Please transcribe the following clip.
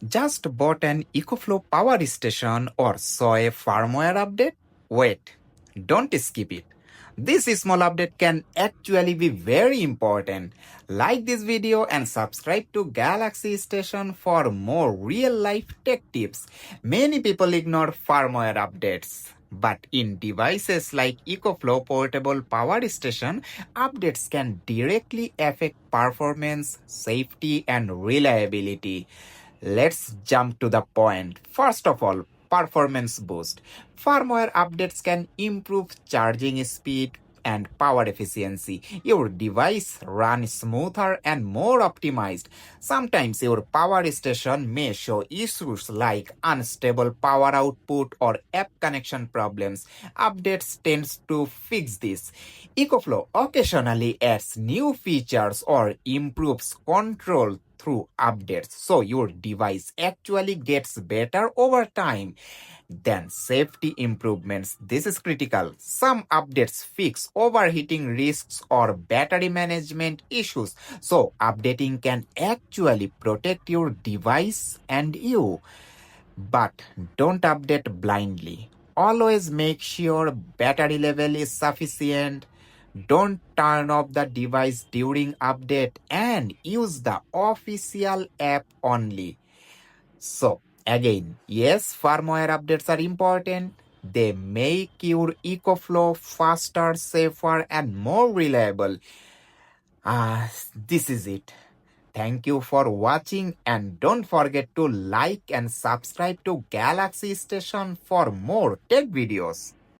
Just bought an EcoFlow power station or saw a firmware update? Wait, don't skip it. This small update can actually be very important. Like this video and subscribe to Galaxy Station for more real-life tech tips. Many people ignore firmware updates. But in devices like EcoFlow Portable Power Station, updates can directly affect performance, safety, and reliability. Let's jump to the point. First of all, performance boost. Firmware updates can improve charging speed and power efficiency. Your device runs smoother and more optimized. Sometimes your power station may show issues like unstable power output or app connection problems. Updates tends to fix this. EcoFlow occasionally adds new features or improves control through updates, so your device actually gets better over time. Then safety improvements. This is critical. Some updates fix overheating risks or battery management issues, so updating can actually protect your device and you. But don't update blindly. Always make sure battery level is sufficient. Don't turn off the device during update and use the official app only. So, again, yes, firmware updates are important. They make your EcoFlow faster, safer, and more reliable. This is it. Thank you for watching and don't forget to like and subscribe to Galaxy Station for more tech videos.